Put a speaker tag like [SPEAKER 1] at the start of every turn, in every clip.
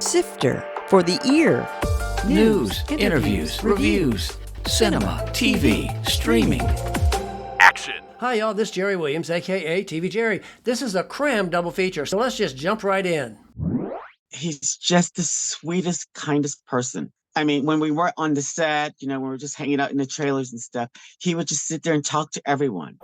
[SPEAKER 1] Sifter for the ear.
[SPEAKER 2] News, interviews, reviews, cinema, TV, streaming. Action!
[SPEAKER 3] Hi y'all, this is Jerry Williams, aka TV Jerry. This is a cram double feature, so let's just jump right in.
[SPEAKER 4] He's just the sweetest, kindest person. I mean, when we were on the set, when we were just hanging out in the trailers and stuff, he would just sit there and talk to everyone.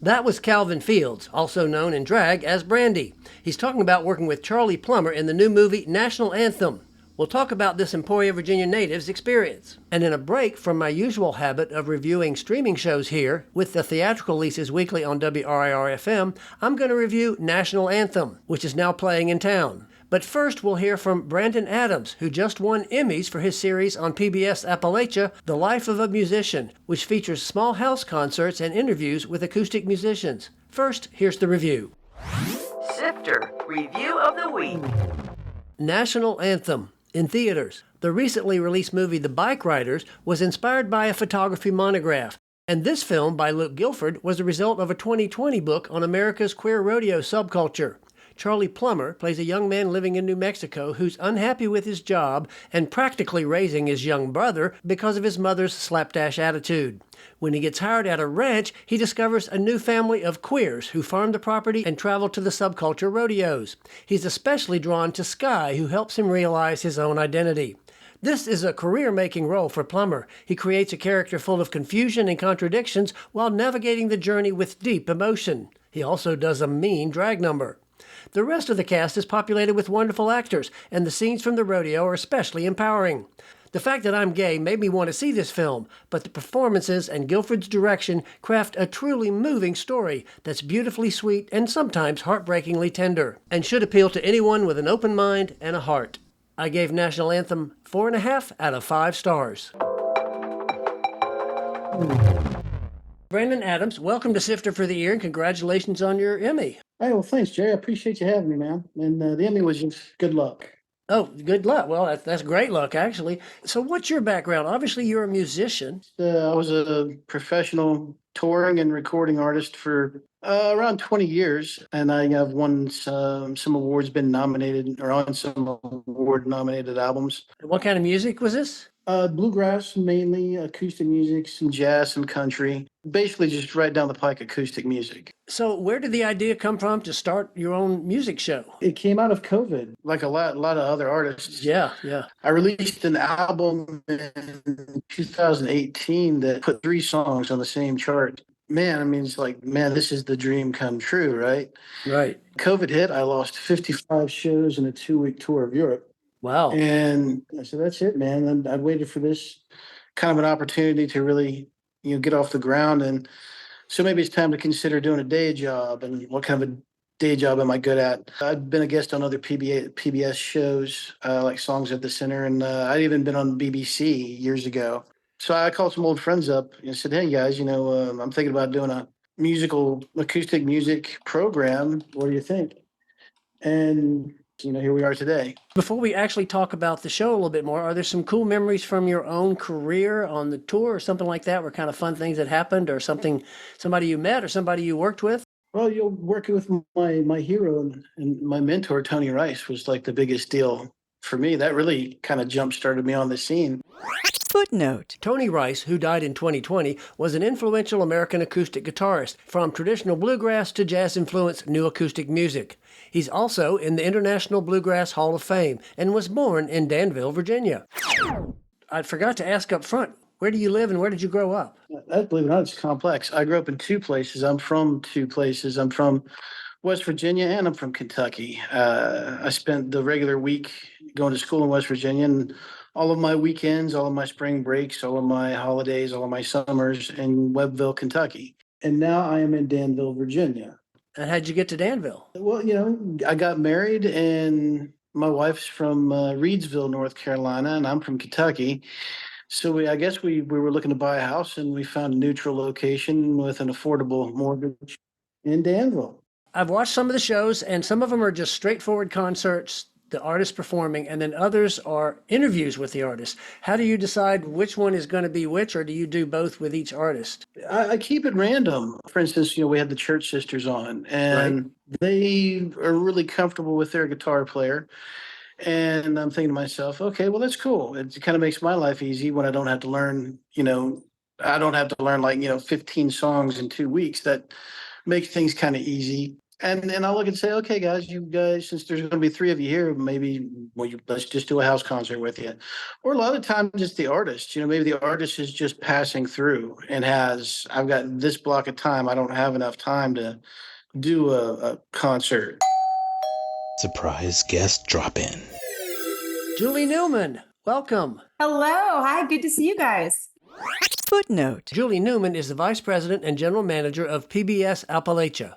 [SPEAKER 3] That was Calvin Fields, also known in drag as Brandi. He's talking about working with Charlie Plummer in the new movie National Anthem. We'll talk about this Emporia, Virginia native's experience. And in a break from my usual habit of reviewing streaming shows here, with the theatrical releases weekly on WRIR-FM, I'm going to review National Anthem, which is now playing in town. But first, we'll hear from Brandon Adams, who just won Emmys for his series on PBS Appalachia, The Life of a Musician, which features small house concerts and interviews with acoustic musicians. First, here's the review.
[SPEAKER 1] Sifter Review of the Week.
[SPEAKER 3] National Anthem. In theaters. The recently released movie The Bike Riders was inspired by a photography monograph, and this film by Luke Guilford was the result of a 2020 book on America's queer rodeo subculture. Charlie Plummer plays a young man living in New Mexico who's unhappy with his job and practically raising his young brother because of his mother's slapdash attitude. When he gets hired at a ranch, he discovers a new family of queers who farm the property and travel to the subculture rodeos. He's especially drawn to Sky, who helps him realize his own identity. This is a career-making role for Plummer. He creates a character full of confusion and contradictions while navigating the journey with deep emotion. He also does a mean drag number. The rest of the cast is populated with wonderful actors, and the scenes from the rodeo are especially empowering. The fact that I'm gay made me want to see this film, but the performances and Guilford's direction craft a truly moving story that's beautifully sweet and sometimes heartbreakingly tender, and should appeal to anyone with an open mind and a heart. I gave National Anthem 4.5 out of 5 stars. Brandon Adams, welcome to Sifter for the Ear, and congratulations on your Emmy.
[SPEAKER 5] Hey, well, thanks, Jerry. I appreciate you having me, man. And the Emmy was just good luck.
[SPEAKER 3] Oh, good luck. Well, that's great luck, actually. So what's your background? Obviously, you're a musician.
[SPEAKER 5] I was a professional touring and recording artist for around 20 years, and I have won some awards, been nominated or on some award-nominated albums.
[SPEAKER 3] What kind of music was this?
[SPEAKER 5] Bluegrass, mainly acoustic music, some jazz, some country. Basically, just right down the pike acoustic music.
[SPEAKER 3] So where did the idea come from to start your own music show?
[SPEAKER 5] It came out of COVID, like a lot of other artists.
[SPEAKER 3] Yeah.
[SPEAKER 5] I released an album in 2018 that put 3 songs on the same chart. Man, I mean, it's like, man, this is the dream come true, right?
[SPEAKER 3] Right.
[SPEAKER 5] COVID hit, I lost 55 shows in a 2-week tour of Europe.
[SPEAKER 3] Wow.
[SPEAKER 5] And I said, that's it, man. And I waited for this kind of an opportunity to really, get off the ground. And so maybe it's time to consider doing a day job. And what kind of a day job am I good at? I've been a guest on other PBS shows, like Songs at the Center. And I'd even been on BBC years ago. So I called some old friends up and said, hey, guys, I'm thinking about doing a acoustic music program. What do you think? And here we are today.
[SPEAKER 3] Before we actually talk about the show a little bit more, are there some cool memories from your own career on the tour or something like that, where kind of fun things that happened, or somebody you met or somebody you worked with?
[SPEAKER 5] Well, working with my hero and my mentor, Tony Rice, was like the biggest deal for me. That really kind of jump-started me on the scene.
[SPEAKER 1] Footnote.
[SPEAKER 3] Tony Rice, who died in 2020, was an influential American acoustic guitarist, from traditional bluegrass to jazz-influenced new acoustic music. He's also in the International Bluegrass Hall of Fame and was born in Danville, Virginia. I forgot to ask up front, where do you live and where did you grow up?
[SPEAKER 5] That, believe it or not, it's complex. I grew up in 2 places. I'm from 2 places. I'm from West Virginia and I'm from Kentucky. I spent the regular week going to school in West Virginia, and all of my weekends, all of my spring breaks, all of my holidays, all of my summers in Webbville, Kentucky. And now I am in Danville, Virginia.
[SPEAKER 3] And how'd you get to Danville?
[SPEAKER 5] Well, I got married and my wife's from Reidsville, North Carolina, and I'm from Kentucky. So I guess we were looking to buy a house, and we found a neutral location with an affordable mortgage in Danville.
[SPEAKER 3] I've watched some of the shows, and some of them are just straightforward concerts, the artist performing, and then others are interviews with the artist. How do you decide which one is going to be which, or do you do both with each artist?
[SPEAKER 5] I keep it random. For instance, we had the Church Sisters on, and They are really comfortable with their guitar player. And I'm thinking to myself, okay, well, that's cool. It kind of makes my life easy when I don't have to learn, I don't have to learn 15 songs in 2 weeks. That makes things kind of easy. And I'll look and say, okay, guys, you guys, since there's going to be three of you here, maybe let's just do a house concert with you. Or a lot of times it's the artist. Maybe the artist is just passing through and I've got this block of time. I don't have enough time to do a concert.
[SPEAKER 6] Surprise guest drop in.
[SPEAKER 3] Julie Newman, welcome.
[SPEAKER 7] Hello. Hi. Good to see you guys.
[SPEAKER 1] Footnote.
[SPEAKER 3] Julie Newman is the Vice President and General Manager of PBS Appalachia.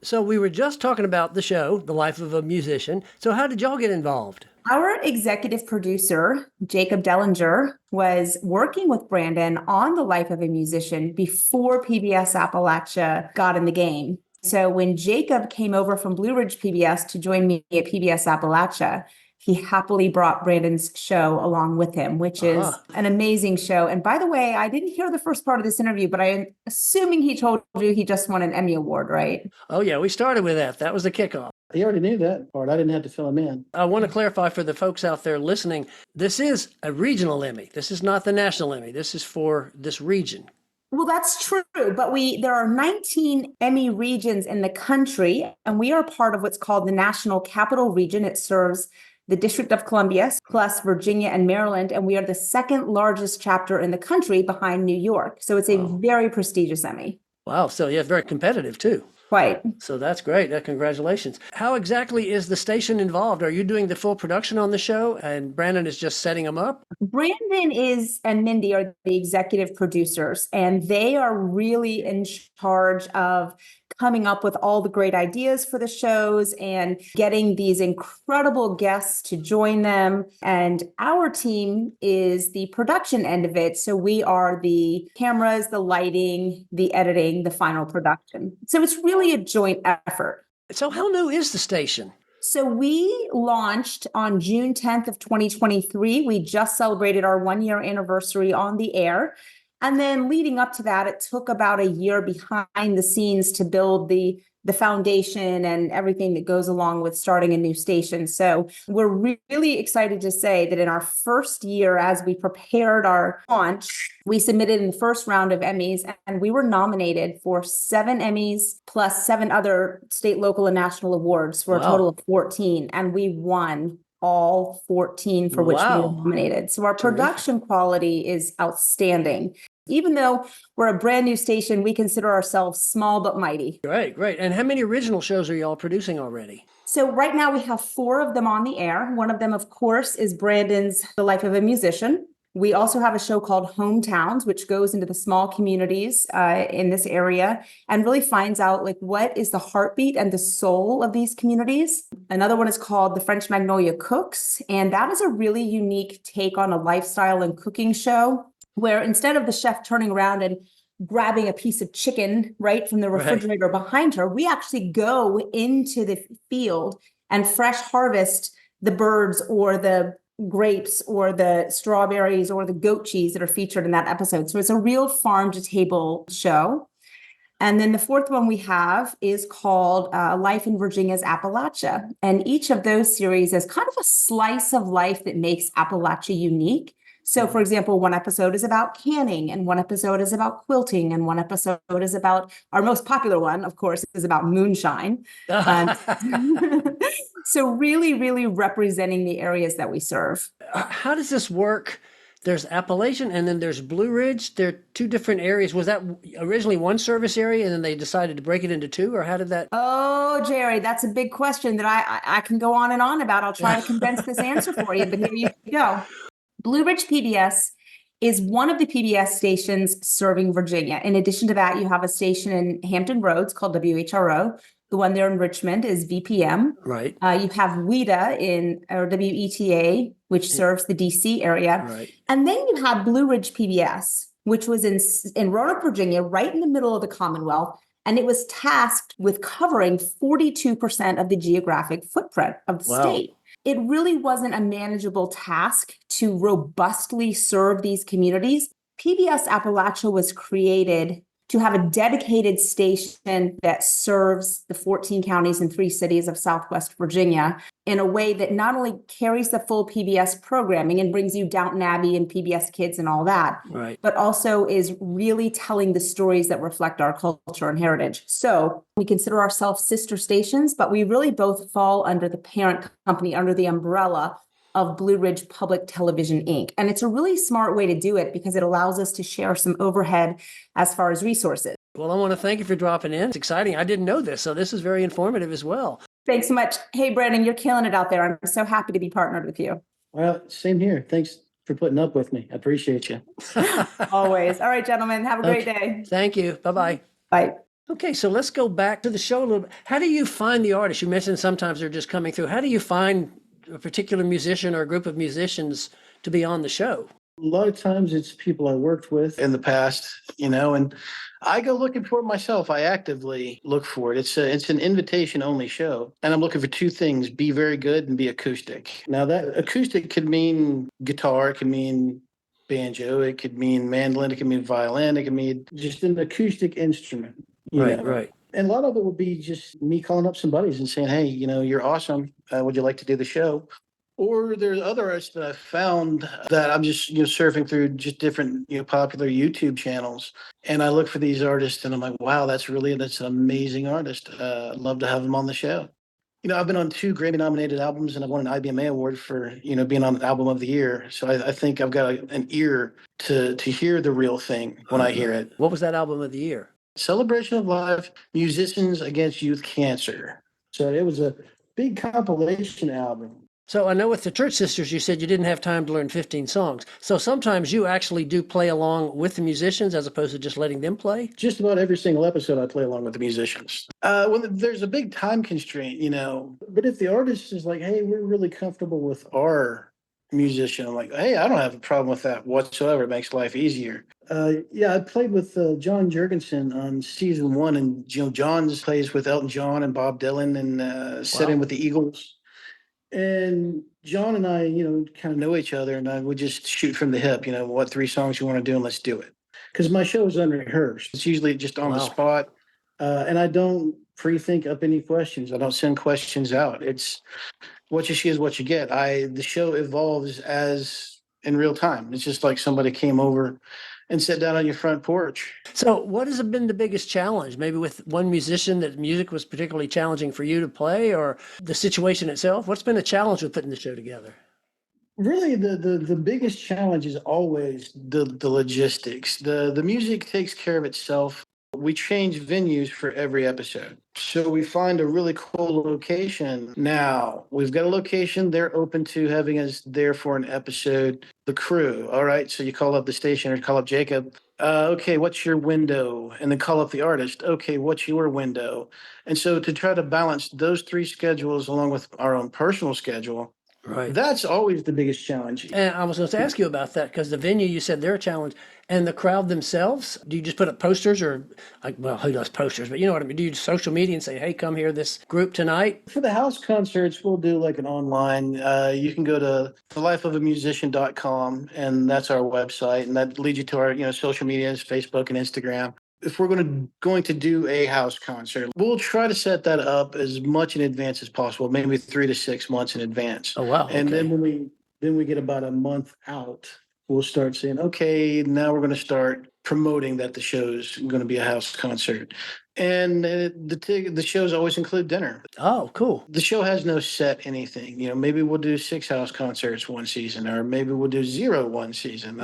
[SPEAKER 3] So we were just talking about the show, The Life of a Musician. So how did y'all get involved?
[SPEAKER 7] Our executive producer, Jacob Dellinger, was working with Brandon on The Life of a Musician before PBS Appalachia got in the game. So when Jacob came over from Blue Ridge PBS to join me at PBS Appalachia, he happily brought Brandon's show along with him, which is an amazing show. And by the way, I didn't hear the first part of this interview, but I'm assuming he told you he just won an Emmy Award, right?
[SPEAKER 3] Oh, yeah, we started with that. That was the kickoff.
[SPEAKER 5] He already knew that part. I didn't have to fill him in.
[SPEAKER 3] I want to clarify for the folks out there listening, this is a regional Emmy. This is not the national Emmy. This is for this region.
[SPEAKER 7] Well, that's true, but there are 19 Emmy regions in the country, and we are part of what's called the National Capital Region. It serves the District of Columbia, plus Virginia and Maryland, and we are the second largest chapter in the country behind New York. So it's a very prestigious Emmy.
[SPEAKER 3] Wow, so yeah, very competitive too.
[SPEAKER 7] Quite.
[SPEAKER 3] So that's great. Congratulations. How exactly is the station involved? Are you doing the full production on the show and Brandon is just setting them up?
[SPEAKER 7] Brandon and Mindy are the executive producers, and they are really in charge of coming up with all the great ideas for the shows and getting these incredible guests to join them. And our team is the production end of it. So we are the cameras, the lighting, the editing, the final production. So it's really a joint effort.
[SPEAKER 3] So how new is the station?
[SPEAKER 7] So we launched on June 10th of 2023. We just celebrated our 1-year anniversary on the air. And then leading up to that, it took about a year behind the scenes to build the foundation and everything that goes along with starting a new station. So we're really excited to say that in our first year, as we prepared our launch, we submitted in the first round of Emmys, and we were nominated for 7 Emmys plus 7 other state, local, and national awards for a total of 14. And we won all 14 for which we were nominated. So our production quality is outstanding. Even though we're a brand new station, we consider ourselves small but mighty.
[SPEAKER 3] Great. And how many original shows are y'all producing already?
[SPEAKER 7] So right now we have 4 of them on the air. One of them, of course, is Brandon's The Life of a Musician. We also have a show called Hometowns, which goes into the small communities in this area and really finds out what is the heartbeat and the soul of these communities. Another one is called The French Magnolia Cooks, and that is a really unique take on a lifestyle and cooking show where instead of the chef turning around and grabbing a piece of chicken right from the refrigerator behind her, we actually go into the field and fresh harvest the birds or the grapes or the strawberries or the goat cheese that are featured in that episode. So it's a real farm to table show. And then the 4th one we have is called Life in Virginia's Appalachia. And each of those series is kind of a slice of life that makes Appalachia unique. So, for example, one episode is about canning, and one episode is about quilting, and one episode is about, our most popular one, of course, is about moonshine. So really, really representing the areas that we serve.
[SPEAKER 3] How does this work? There's Appalachian and then there's Blue Ridge. They're 2 different areas. Was that originally one service area and then they decided to break it into 2, or how did that?
[SPEAKER 7] Oh, Jerry, that's a big question that I can go on and on about. I'll try to condense this answer for you, but here you go. Blue Ridge PBS is one of the PBS stations serving Virginia. In addition to that, you have a station in Hampton Roads called WHRO. The one there in Richmond is VPM.
[SPEAKER 3] Right.
[SPEAKER 7] You have WETA or WETA, which serves the DC area.
[SPEAKER 3] Right.
[SPEAKER 7] And then you have Blue Ridge PBS, which was in Roanoke, Virginia, right in the middle of the Commonwealth. And it was tasked with covering 42% of the geographic footprint of the state. It really wasn't a manageable task to robustly serve these communities. PBS Appalachia was created to have a dedicated station that serves the 14 counties and 3 cities of Southwest Virginia in a way that not only carries the full PBS programming and brings you Downton Abbey and PBS Kids and all that,
[SPEAKER 3] Right.
[SPEAKER 7] but also is really telling the stories that reflect our culture and heritage. So we consider ourselves sister stations, but we really both fall under the parent company, under the umbrella of Blue Ridge Public Television, Inc. And it's a really smart way to do it because it allows us to share some overhead as far as resources.
[SPEAKER 3] Well, I want to thank you for dropping in. It's exciting. I didn't know this, so this is very informative as well.
[SPEAKER 7] Thanks so much. Hey, Brandon, you're killing it out there. I'm so happy to be partnered with you.
[SPEAKER 5] Well, same here. Thanks for putting up with me. I appreciate you.
[SPEAKER 7] Always. All right, gentlemen, have a great
[SPEAKER 3] Okay.
[SPEAKER 7] day.
[SPEAKER 3] Thank you. Bye-bye.
[SPEAKER 7] Bye.
[SPEAKER 3] Okay, so let's go back to the show a little bit. How do you find the artists? You mentioned sometimes they're just coming through. How do you find a particular musician or a group of musicians to be on the show?
[SPEAKER 5] A lot of times it's people I worked with in the past, and I go looking for it myself. I actively look for it. It's an invitation only show. And I'm looking for two things: be very good and be acoustic. Now that acoustic could mean guitar, it could mean banjo, it could mean mandolin, it could mean violin, it could mean just an acoustic instrument.
[SPEAKER 3] Right.
[SPEAKER 5] And a lot of it would be just me calling up some buddies and saying, hey, you're awesome. Would you like to do the show? Or there's other artists that I've found that I'm just, surfing through just different, popular YouTube channels. And I look for these artists and I'm like, wow, that's an amazing artist. I'd love to have him on the show. I've been on 2 Grammy nominated albums and I've won an IBMA award for, being on Album of the Year. So I think I've got an ear to hear the real thing when I hear it.
[SPEAKER 3] What was that album of the year?
[SPEAKER 5] Celebration of Life, Musicians Against Youth Cancer. So it was a big compilation album.
[SPEAKER 3] So I know with the Church Sisters, you said you didn't have time to learn 15 songs. So sometimes you actually do play along with the musicians as opposed to just letting them play?
[SPEAKER 5] Just about every single episode I play along with the musicians. When there's a big time constraint, but if the artist is like, hey, we're really comfortable with our musician, I'm like, hey, I don't have a problem with that whatsoever. It makes life easier. I played with John Jurgensen on season 1, and John plays with Elton John and Bob Dylan and set in with the Eagles. And John and I, kind of know each other, and I would just shoot from the hip, what 3 songs you want to do, and let's do it. Because my show is unrehearsed. It's usually just on the spot. And I don't pre-think up any questions. I don't send questions out. It's what you see is what you get. The show evolves as in real time. It's just like somebody came over and sat down on your front porch.
[SPEAKER 3] So what has been the biggest challenge? Maybe with one musician that music was particularly challenging for you to play, or the situation itself? What's been a challenge with putting the show together?
[SPEAKER 5] Really, the biggest challenge is always the logistics. The music takes care of itself. We change venues for every episode. So we find a really cool location. Now, we've got a location. They're open to having us there for an episode. The crew, all right? So you call up the station or call up Jacob. Okay, what's your window? And then call up the artist. Okay, what's your window? And so to try to balance those 3 schedules along with our own personal schedule,
[SPEAKER 3] Right.
[SPEAKER 5] that's always the biggest challenge.
[SPEAKER 3] And I was going to ask you about that because the venue, you said they're a challenge. And the crowd themselves, do you just put up posters or, who does posters? But you know what I mean? Do you do social media and say, hey, come here, this group tonight?
[SPEAKER 5] For the house concerts, we'll do like an online. You can go to thelifeofamusician.com, and that's our website. And that leads you to our, social medias, Facebook and Instagram. If we're going to do a house concert, we'll try to set that up as much in advance as possible, maybe 3 to 6 months in advance.
[SPEAKER 3] Oh, wow.
[SPEAKER 5] And
[SPEAKER 3] okay.
[SPEAKER 5] then we get about a month out, we'll start saying, okay, now we're going to start promoting that the show's going to be a house concert. And the shows always include dinner.
[SPEAKER 3] Oh, cool.
[SPEAKER 5] The show has no set anything. Maybe we'll do 6 house concerts one season, or maybe we'll do 0 one season.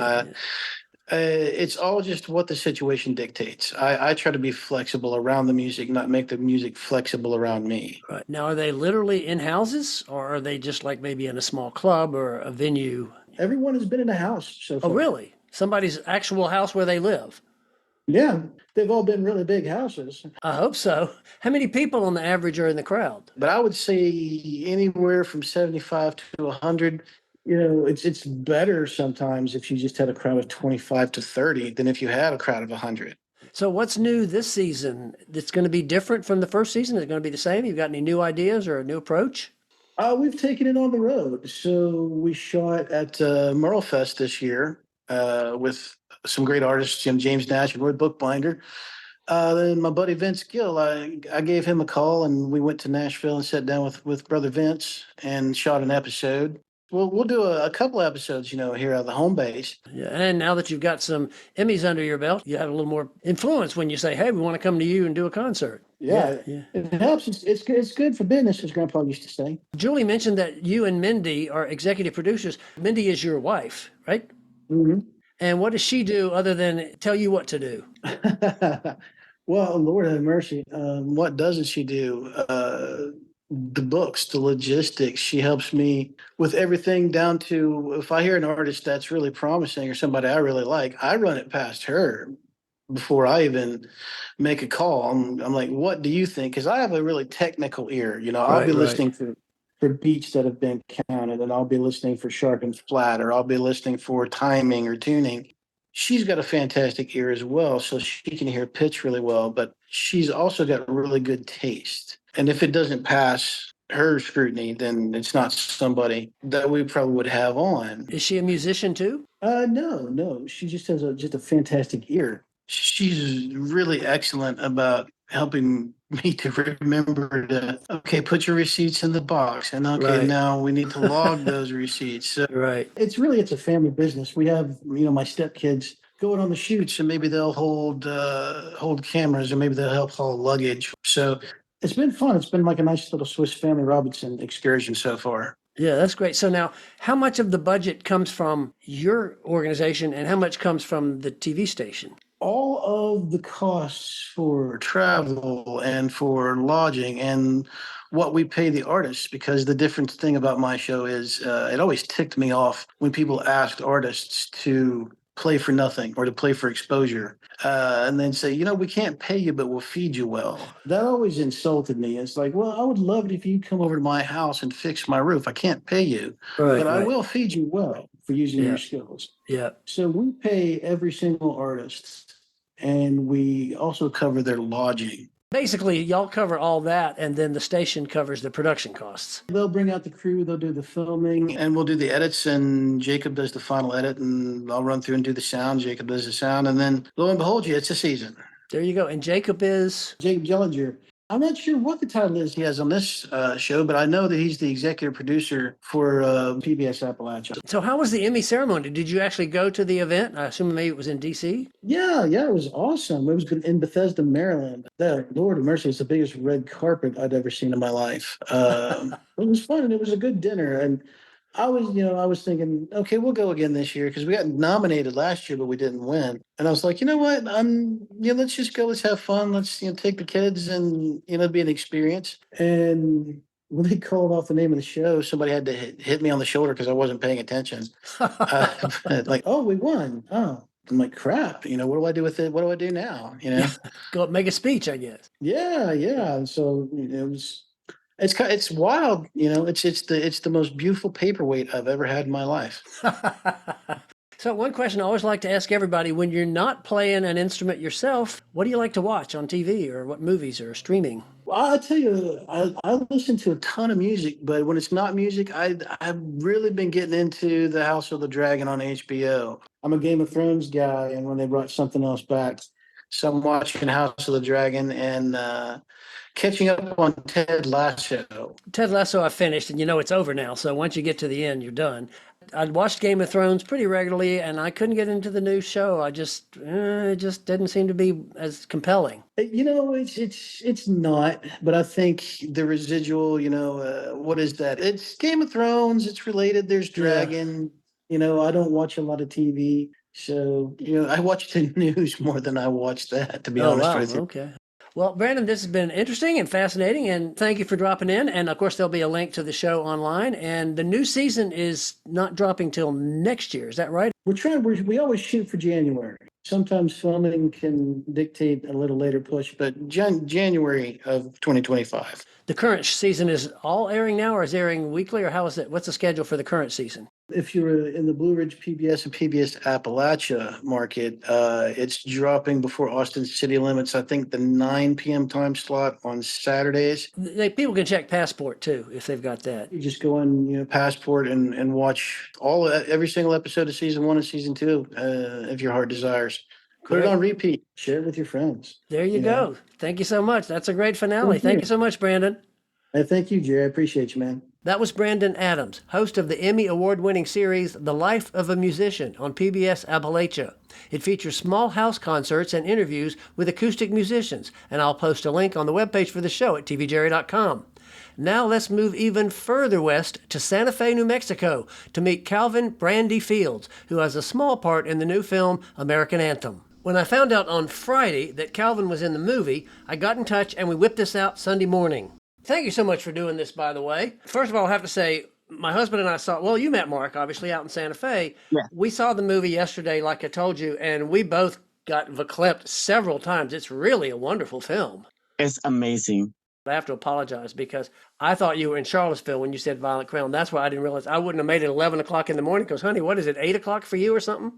[SPEAKER 5] It's all just what the situation dictates. I try to be flexible around the music, not make the music flexible around me.
[SPEAKER 3] Right. Now, are they literally in houses, or are they just like maybe in a small club or a venue?
[SPEAKER 5] Everyone has been in a house so far.
[SPEAKER 3] Oh, really? Somebody's actual house where they live?
[SPEAKER 5] Yeah, they've all been really big houses.
[SPEAKER 3] I hope so. How many people on the average are in the crowd?
[SPEAKER 5] But I would say anywhere from 75 to 100. It's better sometimes if you just had a crowd of 25 to 30 than if you had a crowd of 100.
[SPEAKER 3] So what's new this season that's going to be different from the first season? Is it going to be the same? You got any new ideas or a new approach?
[SPEAKER 5] We've taken it on the road. So we shot at Merle Fest this year with some great artists, James Nash and Roy Bookbinder. Then my buddy Vince Gill, I gave him a call and we went to Nashville and sat down with brother Vince and shot an episode. We'll do a couple episodes, here at the home base.
[SPEAKER 3] Yeah, and now that you've got some Emmys under your belt, you have a little more influence when you say, "Hey, we want to come to you and do a concert."
[SPEAKER 5] Yeah. It helps. It's good for business, as Grandpa used to say.
[SPEAKER 3] Julie mentioned that you and Mindy are executive producers. Mindy is your wife, right?
[SPEAKER 5] Mm-hmm.
[SPEAKER 3] And what does she do other than tell you what to do?
[SPEAKER 5] Well, Lord have mercy. What doesn't she do? The books, the logistics. She helps me with everything down to if I hear an artist that's really promising or somebody I really like, I run it past her before I even make a call. I'm like, what do you think? Because I have a really technical ear. I'll be listening for beats that have been counted, and I'll be listening for sharp and flat, or I'll be listening for timing or tuning. She's got a fantastic ear as well, so she can hear pitch really well, but she's also got really good taste. And if it doesn't pass her scrutiny, then it's not somebody that we probably would have on.
[SPEAKER 3] Is she a musician too?
[SPEAKER 5] No. She just has just a fantastic ear. She's really excellent about helping me to remember to, okay, put your receipts in the box. And okay, now we need to log those receipts. So it's a family business. We have, my stepkids going on the shoots and maybe they'll hold cameras or maybe they'll help haul luggage. So it's been fun. It's been like a nice little Swiss Family Robinson excursion so far.
[SPEAKER 3] Yeah, that's great. So now, how much of the budget comes from your organization and how much comes from the TV station?
[SPEAKER 5] All of the costs for travel and for lodging and what we pay the artists, because the different thing about my show is it always ticked me off when people asked artists to play for nothing or to play for exposure and then say, we can't pay you, but we'll feed you well. That always insulted me. It's like, well, I would love it if you come over to my house and fix my roof. I can't pay you, but I will feed you well for using your skills.
[SPEAKER 3] Yeah.
[SPEAKER 5] So we pay every single artist and we also cover their lodging.
[SPEAKER 3] Basically, y'all cover all that, and then the station covers the production costs.
[SPEAKER 5] They'll bring out the crew, they'll do the filming, and we'll do the edits, and Jacob does the final edit, and I'll run through and do the sound. Jacob does the sound, and then lo and behold, it's a season.
[SPEAKER 3] There you go. And Jacob is?
[SPEAKER 5] Jacob Jellinger. I'm not sure what the title is he has on this show, but I know that he's the executive producer for PBS Appalachia.
[SPEAKER 3] So how was the Emmy ceremony? Did you actually go to the event? I assume maybe it was in D.C.?
[SPEAKER 5] Yeah, it was awesome. It was in Bethesda, Maryland. Lord of mercy, it's the biggest red carpet I'd ever seen in my life. It was fun, and it was a good dinner. And I was thinking, okay, we'll go again this year because we got nominated last year, but we didn't win. And I was like, you know what? Let's just go. Let's have fun. Let's, take the kids and, be an experience. And when they called off the name of the show, somebody had to hit me on the shoulder because I wasn't paying attention. Like, oh, we won. Oh, I'm like, crap. What do I do with it? What do I do now?
[SPEAKER 3] Go make a speech, I guess.
[SPEAKER 5] Yeah. And so it was. It's wild, it's the most beautiful paperweight I've ever had in my life.
[SPEAKER 3] So one question I always like to ask everybody, when you're not playing an instrument yourself, what do you like to watch on TV or what movies or streaming?
[SPEAKER 5] Well, I'll tell you, I listen to a ton of music, but when it's not music, I've really been getting into the House of the Dragon on HBO. I'm a Game of Thrones guy, and when they brought something else back, so I'm watching House of the Dragon and catching up on Ted Lasso.
[SPEAKER 3] Ted Lasso I finished, and it's over now. So once you get to the end, you're done. I watched Game of Thrones pretty regularly, and I couldn't get into the new show. It just didn't seem to be as compelling.
[SPEAKER 5] It's not, but I think the residual, what is that? It's Game of Thrones. It's related. There's dragon. Yeah. I don't watch a lot of TV. So, I watch the news more than I watch that, to be honest with you.
[SPEAKER 3] Okay. Well, Brandon, this has been interesting and fascinating, and thank you for dropping in. And of course, there'll be a link to the show online. And the new season is not dropping till next year. Is that right?
[SPEAKER 5] We always shoot for January. Sometimes filming can dictate a little later push, but January of 2025.
[SPEAKER 3] The current season is all airing now, or is airing weekly, or how is it? What's the schedule for the current season?
[SPEAKER 5] If you're in the Blue Ridge PBS and PBS Appalachia market, it's dropping before Austin city limits. I think the 9 p.m. time slot on Saturdays.
[SPEAKER 3] People can check Passport too if they've got that.
[SPEAKER 5] You just go on, Passport and watch every single episode of season 1 and season 2, if your heart desires. Put it
[SPEAKER 3] Great.
[SPEAKER 5] on repeat. Share it with your friends.
[SPEAKER 3] There you go. Thank you so much. That's a great finale.
[SPEAKER 5] Thank
[SPEAKER 3] Thank
[SPEAKER 5] you.
[SPEAKER 3] you so much, Brandon.
[SPEAKER 5] Thank you, Jerry. I appreciate you, man.
[SPEAKER 3] That was Brandon Adams, host of the Emmy award-winning series The Life of a Musician on PBS Appalachia. It features small house concerts and interviews with acoustic musicians, and I'll post a link on the webpage for the show at tvjerry.com. Now let's move even further west to Santa Fe, New Mexico, to meet Calvin Brandi Fields, who has a small part in the new film American Anthem. When I found out on Friday that Calvin was in the movie, I got in touch and we whipped this out Sunday morning. Thank you so much for doing this, by the way. First of all, I have to say, my husband and I you met Mark, obviously, out in Santa Fe.
[SPEAKER 4] Yeah.
[SPEAKER 3] We saw the movie yesterday, like I told you, and we both got verklempt several times. It's really a wonderful film.
[SPEAKER 4] It's amazing.
[SPEAKER 3] I have to apologize because I thought you were in Charlottesville when you said Violent Crown. That's why I didn't realize. I wouldn't have made it 11 o'clock in the morning because, honey, what is it, 8 o'clock for you or something?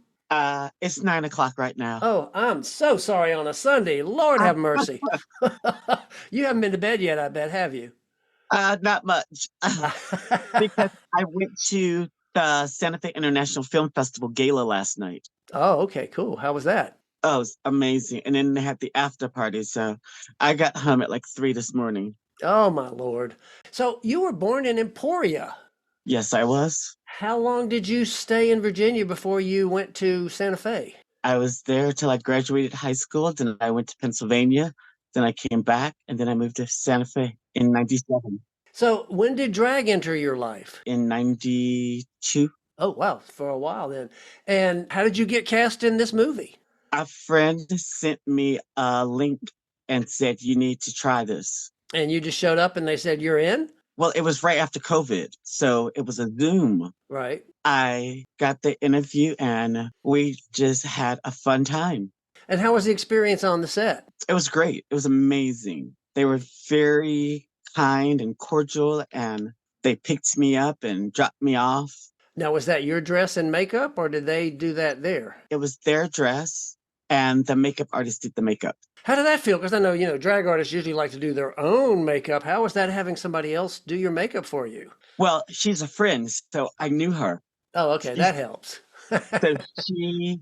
[SPEAKER 4] It's 9 o'clock right now.
[SPEAKER 3] Oh, I'm so sorry on a Sunday. Lord have mercy. You haven't been to bed yet, I bet, have you?
[SPEAKER 4] Not much. Because I went to the Santa Fe International Film Festival gala last night.
[SPEAKER 3] Oh, okay, cool. How was that?
[SPEAKER 4] Oh, it was amazing. And then they had the after party. So I got home at like 3 this morning.
[SPEAKER 3] Oh, my Lord. So you were born in Emporia.
[SPEAKER 4] Yes, I was.
[SPEAKER 3] How long did you stay in Virginia before you went to Santa Fe?
[SPEAKER 4] I was there till I graduated high school. Then I went to Pennsylvania. Then I came back. And then I moved to Santa Fe in 97.
[SPEAKER 3] So when did drag enter your life?
[SPEAKER 4] In 92.
[SPEAKER 3] Oh, wow. For a while then. And how did you get cast in this movie?
[SPEAKER 4] A friend sent me a link and said, you need to try this.
[SPEAKER 3] And you just showed up and they said, you're in?
[SPEAKER 4] Well, it was right after COVID. So it was a Zoom.
[SPEAKER 3] Right.
[SPEAKER 4] I got the interview and we just had a fun time.
[SPEAKER 3] And how was the experience on the set?
[SPEAKER 4] It was great. It was amazing. They were very kind and cordial and they picked me up and dropped me off.
[SPEAKER 3] Now, was that your dress and makeup or did they do that there?
[SPEAKER 4] It was their dress and the makeup artist did the makeup.
[SPEAKER 3] How did that feel? Because I know, drag artists usually like to do their own makeup. How was that having somebody else do your makeup for you?
[SPEAKER 4] Well, she's a friend, so I knew her.
[SPEAKER 3] Oh, okay. That helps.
[SPEAKER 4] So she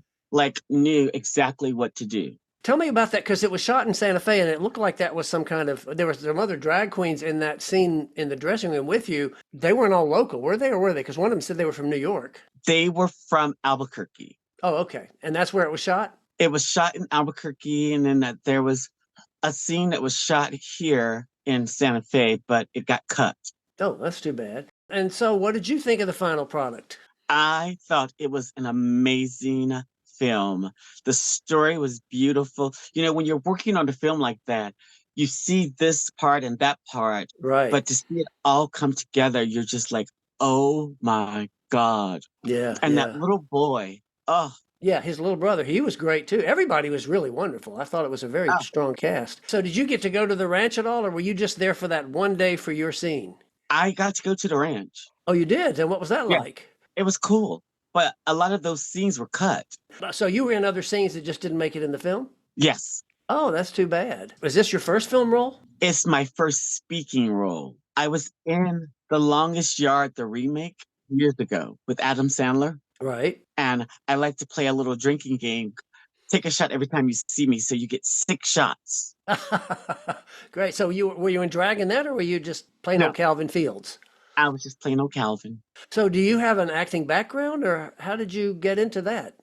[SPEAKER 4] knew exactly what to do.
[SPEAKER 3] Tell me about that, because it was shot in Santa Fe, and it looked like that was there was some other drag queens in that scene in the dressing room with you. They weren't all local, were they, or were they? Because one of them said they were from New York.
[SPEAKER 4] They were from Albuquerque.
[SPEAKER 3] Oh, okay. And that's where it was shot?
[SPEAKER 4] It was shot in Albuquerque, and then there was a scene that was shot here in Santa Fe, but it got cut.
[SPEAKER 3] Oh, that's too bad. And so what did you think of the final product?
[SPEAKER 4] I thought it was an amazing film. The story was beautiful. When you're working on a film like that, you see this part and that part.
[SPEAKER 3] Right.
[SPEAKER 4] But to see it all come together, you're just like, oh my God.
[SPEAKER 3] Yeah.
[SPEAKER 4] And that little boy, oh.
[SPEAKER 3] Yeah, his little brother, he was great too. Everybody was really wonderful. I thought it was a very strong cast. So did you get to go to the ranch at all, or were you just there for that one day for your scene?
[SPEAKER 4] I got to go to the ranch.
[SPEAKER 3] Oh, you did? And what was that like?
[SPEAKER 4] It was cool. But a lot of those scenes were cut.
[SPEAKER 3] So you were in other scenes that just didn't make it in the film?
[SPEAKER 4] Yes.
[SPEAKER 3] Oh, that's too bad. Was this your first film role?
[SPEAKER 4] It's my first speaking role. I was in The Longest Yard, the remake, years ago with Adam Sandler.
[SPEAKER 3] Right.
[SPEAKER 4] And I like to play a little drinking game. Take a shot every time you see me, so you get 6 shots.
[SPEAKER 3] Great. So were you in drag in that, or were you just playing on Calvin Fields?
[SPEAKER 4] I was just playing on Calvin.
[SPEAKER 3] So do you have an acting background, or how did you get into that?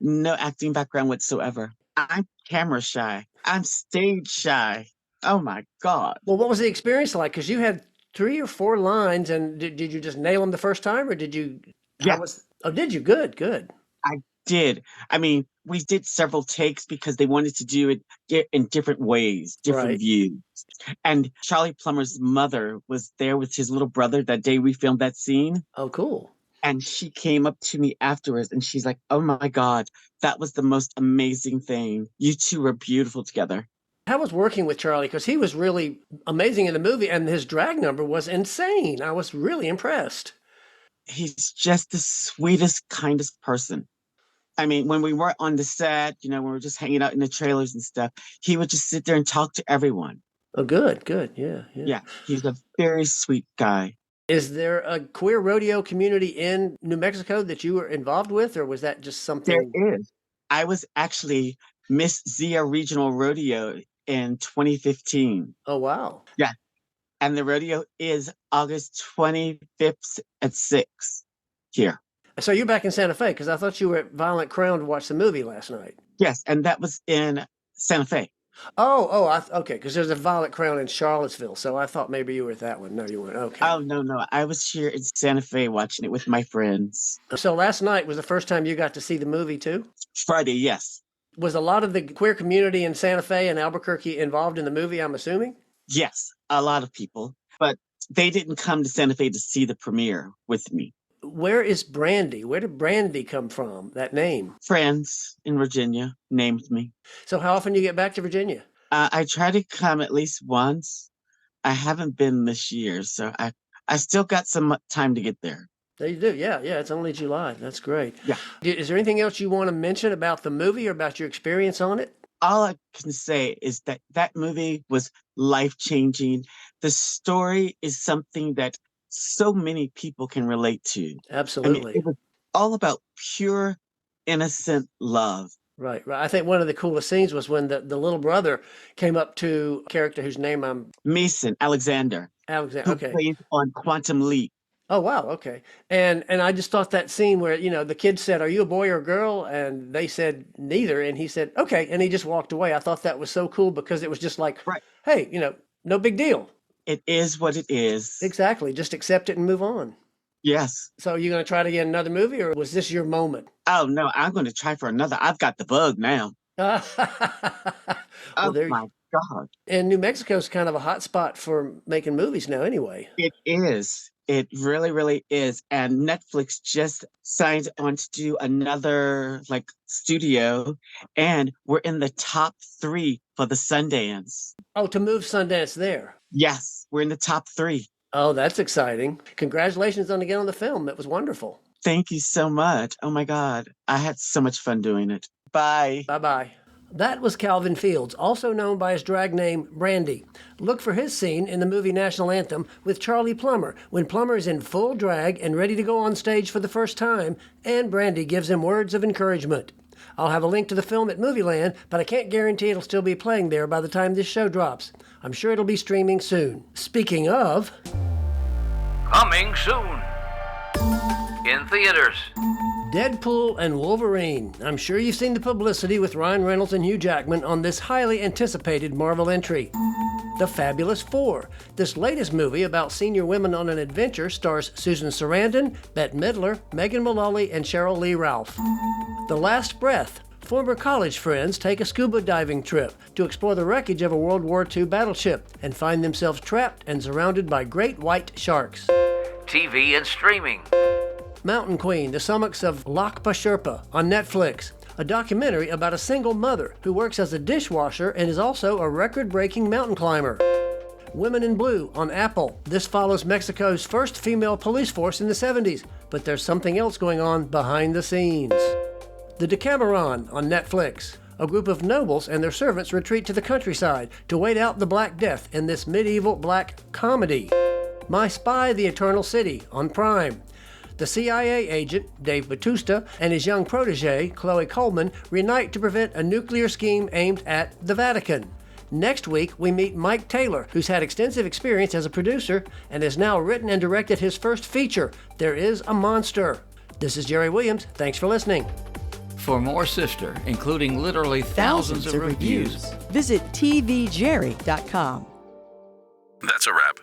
[SPEAKER 4] No acting background whatsoever. I'm camera shy. I'm stage shy. Oh my God.
[SPEAKER 3] Well, what was the experience like? Because you had 3 or 4 lines, and did you just nail them the first time, or did you?
[SPEAKER 4] Yeah.
[SPEAKER 3] Did you? Good.
[SPEAKER 4] I did. I mean, we did several takes because they wanted to do it in different ways, different views. And Charlie Plummer's mother was there with his little brother that day we filmed that scene.
[SPEAKER 3] Oh, cool.
[SPEAKER 4] And she came up to me afterwards and she's like, oh my God, that was the most amazing thing. You two were beautiful together.
[SPEAKER 3] How was working with Charlie? Because he was really amazing in the movie and his drag number was insane. I was really impressed.
[SPEAKER 4] He's just the sweetest, kindest person. I mean, when we were on the set, when we were just hanging out in the trailers and stuff, he would just sit there and talk to everyone.
[SPEAKER 3] Oh, good, good. Yeah, yeah.
[SPEAKER 4] Yeah, he's a very sweet guy.
[SPEAKER 3] Is there a queer rodeo community in New Mexico that you were involved with, or was that just something?
[SPEAKER 4] There is. I was actually Miss Zia Regional Rodeo in 2015.
[SPEAKER 3] Oh, wow.
[SPEAKER 4] Yeah. And the rodeo is August 25th at 6 here.
[SPEAKER 3] So you're back in Santa Fe, because I thought you were at Violent Crown to watch the movie last night.
[SPEAKER 4] Yes, and that was in Santa Fe.
[SPEAKER 3] Okay, because there's a Violent Crown in Charlottesville, so I thought maybe you were at that one. No, you weren't. Okay.
[SPEAKER 4] Oh, no. I was here in Santa Fe watching it with my friends.
[SPEAKER 3] So last night was the first time you got to see the movie, too?
[SPEAKER 4] Friday, yes.
[SPEAKER 3] Was a lot of the queer community in Santa Fe and Albuquerque involved in the movie, I'm assuming?
[SPEAKER 4] Yes, a lot of people. But they didn't come to Santa Fe to see the premiere with me.
[SPEAKER 3] Where is Brandi? Where did Brandi come from, that name?
[SPEAKER 4] Friends in Virginia named me.
[SPEAKER 3] So how often do you get back to Virginia?
[SPEAKER 4] I try to come at least once. I haven't been this year, so I still got some time to get there.
[SPEAKER 3] There you do. Yeah, it's only July. That's great.
[SPEAKER 4] Yeah.
[SPEAKER 3] Is there anything else you want to mention about the movie or about your experience on it?
[SPEAKER 4] All I can say is that movie was life-changing. The story is something that so many people can relate to.
[SPEAKER 3] Absolutely.
[SPEAKER 4] I mean, it was all about pure, innocent love.
[SPEAKER 3] Right. I think one of the coolest scenes was when the little brother came up to a character whose name I'm...
[SPEAKER 4] Mason Alexander.
[SPEAKER 3] Alexander, okay.
[SPEAKER 4] Who plays on Quantum Leap.
[SPEAKER 3] Oh, wow, okay. And I just thought that scene where, the kid said, "Are you a boy or a girl?" And they said, "Neither." And he said, "Okay." And he just walked away. I thought that was so cool because it was just like,
[SPEAKER 4] right.
[SPEAKER 3] Hey, no big deal.
[SPEAKER 4] It is what it is.
[SPEAKER 3] Exactly. Just accept it and move on.
[SPEAKER 4] Yes.
[SPEAKER 3] So you're going to try to get another movie, or was this your moment?
[SPEAKER 4] Oh, no, I'm going to try for another. I've got the bug now.
[SPEAKER 3] Well,
[SPEAKER 4] my God.
[SPEAKER 3] And New Mexico's kind of a hot spot for making movies now anyway.
[SPEAKER 4] It is. It really, really is. And Netflix just signed on to do another studio, and we're in the top 3 for the Sundance.
[SPEAKER 3] Oh, to move Sundance there.
[SPEAKER 4] Yes, we're in the top 3.
[SPEAKER 3] Oh, that's exciting. Congratulations on getting on the film. It was wonderful.
[SPEAKER 4] Thank you so much. Oh my God. I had so much fun doing it. Bye.
[SPEAKER 3] Bye-bye. That was Calvin Fields, also known by his drag name Brandi. Look for his scene in the movie National Anthem with Charlie Plummer, when Plummer is in full drag and ready to go on stage for the first time, and Brandi gives him words of encouragement. I'll have a link to the film at Movieland, but I can't guarantee it'll still be playing there by the time this show drops. I'm sure it'll be streaming soon. Speaking of...
[SPEAKER 2] Coming soon. In theaters.
[SPEAKER 3] Deadpool and Wolverine. I'm sure you've seen the publicity with Ryan Reynolds and Hugh Jackman on this highly anticipated Marvel entry. The Fabulous Four. This latest movie about senior women on an adventure stars Susan Sarandon, Bette Midler, Megan Mullally, and Cheryl Lee Ralph. The Last Breath. Former college friends take a scuba diving trip to explore the wreckage of a World War II battleship and find themselves trapped and surrounded by great white sharks.
[SPEAKER 2] TV and streaming.
[SPEAKER 3] Mountain Queen, The Summits of Lakpa Sherpa on Netflix, a documentary about a single mother who works as a dishwasher and is also a record-breaking mountain climber. Women in Blue on Apple. This follows Mexico's first female police force in the 70s, but there's something else going on behind the scenes. The Decameron on Netflix. A group of nobles and their servants retreat to the countryside to wait out the Black Death in this medieval black comedy. My Spy, The Eternal City on Prime. The CIA agent, Dave Bautista, and his young protege, Chloe Coleman, reunite to prevent a nuclear scheme aimed at the Vatican. Next week, we meet Mike Taylor, who's had extensive experience as a producer and has now written and directed his first feature, There Is a Monster. This is Jerry Williams. Thanks for listening.
[SPEAKER 2] For more Sister, including literally thousands of reviews,
[SPEAKER 1] Visit tvjerry.com.
[SPEAKER 8] That's a wrap.